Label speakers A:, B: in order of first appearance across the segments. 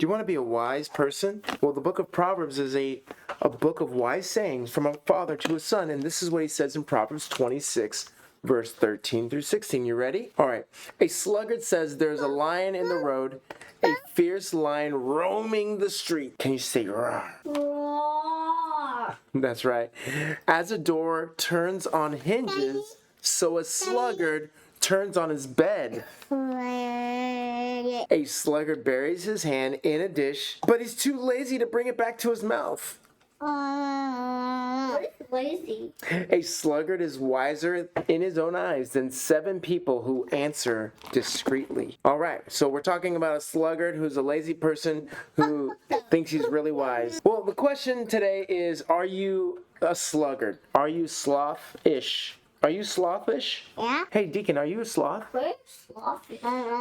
A: Do you want to be a wise person? Well, the book of Proverbs is a book of wise sayings from a father to a son, and this is what he says in Proverbs 26, verse 13 through 16. You ready? All right. A sluggard says there's a lion in the road, a fierce lion roaming the street. Can you say roar?
B: Roar.
A: That's right. As a door turns on hinges, so a sluggard turns on his bed. A sluggard buries his hand in a dish, but he's too lazy to bring it back to his mouth.
B: What is lazy?
A: A sluggard is wiser in his own eyes than 7 people who answer discreetly. All right, so we're talking about a sluggard who's a lazy person who thinks he's really wise. Well, the question today is, are you a sluggard? Are you sloth-ish? Are you slothish?
B: Yeah.
A: Hey, Deacon, are you a sloth?
B: What is sloth?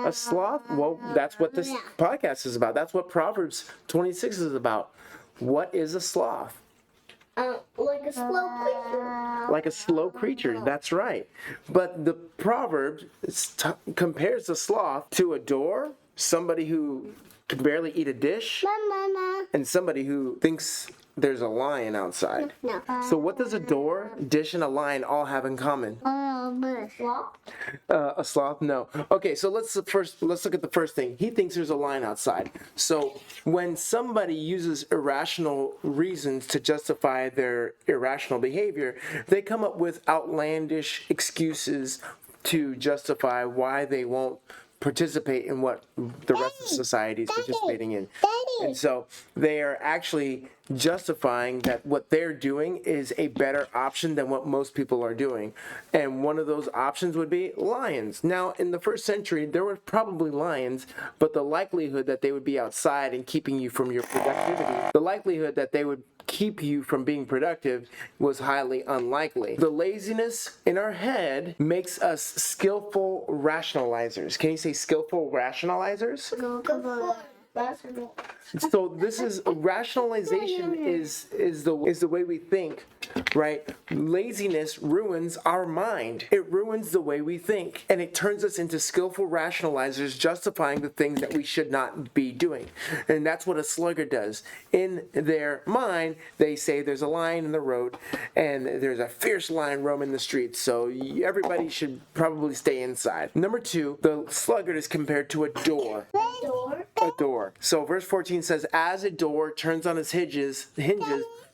A: A sloth? Well, that's what this podcast is about. That's what Proverbs 26 is about. What is a sloth?
B: Like a slow creature.
A: Like a slow creature, that's right. But the Proverbs compares the sloth to a door, somebody who can barely eat a dish, and somebody who thinks there's a lion outside.
B: No.
A: So what does a door, dish, and a lion all have in common?
B: Sloth?
A: A sloth? No. Okay, so let's look at the first thing. He thinks there's a lion outside. So when somebody uses irrational reasons to justify their irrational behavior, they come up with outlandish excuses to justify why they won't participate in what the rest of society is participating in. And so they are actually justifying that what they're doing is a better option than what most people are doing. And one of those options would be lions. Now, in the first century, there were probably lions, but the likelihood that they would be outside and keeping you from your productivity, the likelihood that they would keep you from being productive was highly unlikely. The laziness in our head makes us skillful rationalizers. Can you say skillful rationalizers? So this is rationalization is the way we think, right? Laziness ruins our mind. It ruins the way we think, and it turns us into skillful rationalizers, justifying the things that we should not be doing. And that's what a sluggard does. In their mind, they say there's a lion in the road, and there's a fierce lion roaming the streets, so everybody should probably stay inside. Number 2, the sluggard is compared to a door. A door. So verse 14 says, as a door turns on its hinges,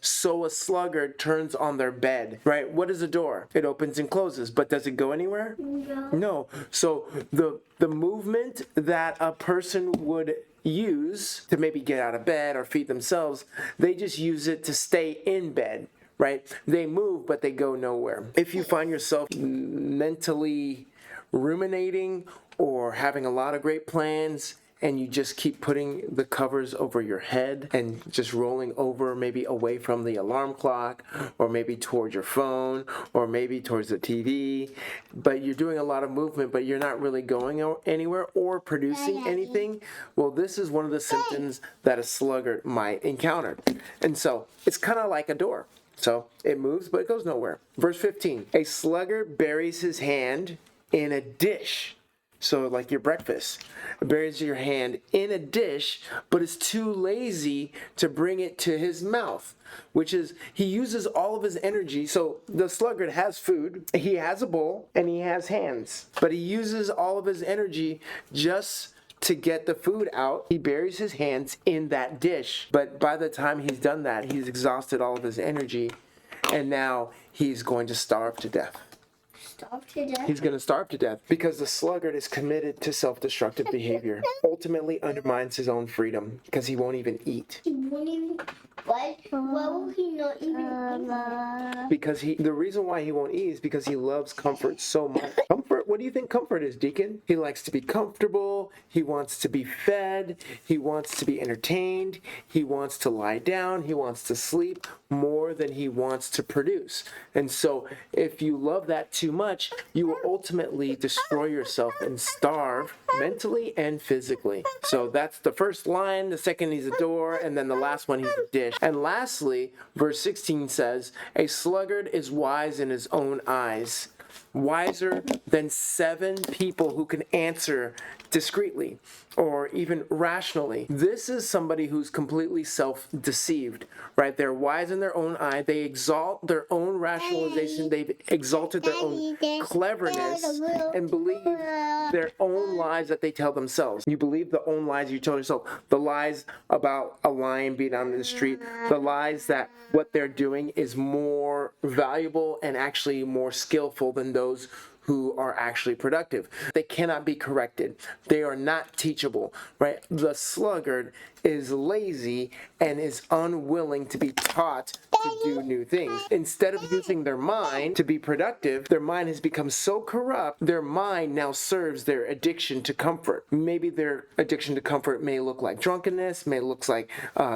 A: so a sluggard turns on their bed. Right? What is a door? It opens and closes, but does it go anywhere? No. So the movement that a person would use to maybe get out of bed or feed themselves, they just use it to stay in bed. Right? They move, but they go nowhere. If you find yourself mentally ruminating or having a lot of great plans, and you just keep putting the covers over your head and just rolling over, maybe away from the alarm clock, or maybe towards your phone, or maybe towards the TV, but you're doing a lot of movement, but you're not really going anywhere or producing anything, well, this is one of the symptoms that a sluggard might encounter. And so it's kind of like a door. So it moves, but it goes nowhere. Verse 15, a sluggard buries his hand in a dish. So like your breakfast, buries your hand in a dish, but is too lazy to bring it to his mouth, which is he uses all of his energy. So the sluggard has food, he has a bowl, and he has hands, but he uses all of his energy just to get the food out. He buries his hands in that dish, but by the time he's done that, he's exhausted all of his energy, and now he's going to starve to death.
B: Starve to death?
A: He's going to starve to death because the sluggard is committed to self-destructive behavior, ultimately undermines his own freedom because he won't even eat.
B: He won't even... Why will he not even eat?
A: Because the reason why he won't eat is because he loves comfort so much. Comfort? What do you think comfort is, Deacon? He likes to be comfortable. He wants to be fed. He wants to be entertained. He wants to lie down. He wants to sleep more than he wants to produce. And so if you love that too much, you will ultimately destroy yourself and starve mentally and physically. So that's the first line. The second, he's a door. And then the last one, he's a dish. And lastly, verse 16 says, a sluggard is wise in his own eyes. wiser than 7 people who can answer discreetly or even rationally. This is somebody who's completely self-deceived, right? They're wise in their own eye. They exalt their own rationalization. They've exalted their own cleverness and believe their own lies that they tell themselves. You believe the own lies you tell yourself. The lies about a lion being out in the street. The lies that what they're doing is more valuable and actually more skillful than those who are actually productive. They cannot be corrected. They are not teachable, right? The sluggard is lazy and is unwilling to be taught to do new things. Instead of using their mind to be productive, their mind has become so corrupt, their mind now serves their addiction to comfort. Maybe their addiction to comfort may look like drunkenness, may look like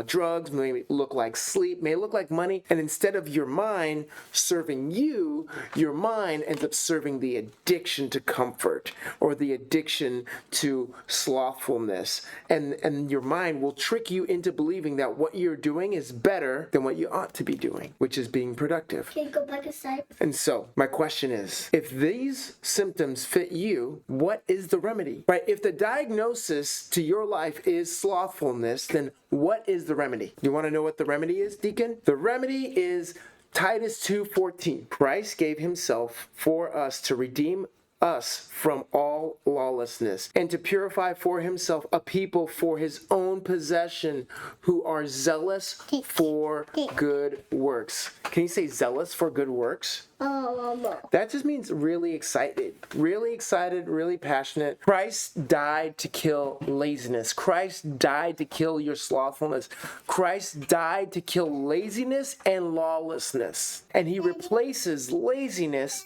A: drugs, may look like sleep, may look like money. And instead of your mind serving you, your mind ends up serving the addiction to comfort or the addiction to slothfulness. And your mind will trick you into believing that what you're doing is better than what you ought to be doing, which is being productive.
B: Can you go back aside?
A: And so, my question is, if these symptoms fit you, what is the remedy? Right? If the diagnosis to your life is slothfulness, then what is the remedy? You want to know what the remedy is, Deacon? The remedy is Titus 2:14. Christ gave himself for us to redeem us from all lawlessness and to purify for himself a people for his own possession who are zealous for good works. Can you say zealous for good works? That just means really excited, really passionate. Christ died to kill laziness. Christ died to kill your slothfulness. Christ died to kill laziness and lawlessness. And he replaces laziness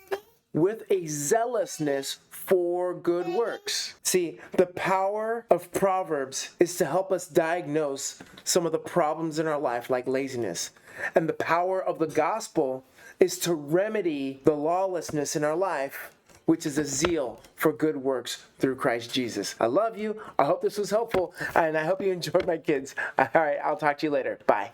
A: with a zealousness for good works. See, the power of Proverbs is to help us diagnose some of the problems in our life, like laziness. And the power of the gospel is to remedy the lawlessness in our life, which is a zeal for good works through Christ Jesus. I love you. I hope this was helpful, and I hope you enjoyed my kids. All right, I'll talk to you later. Bye.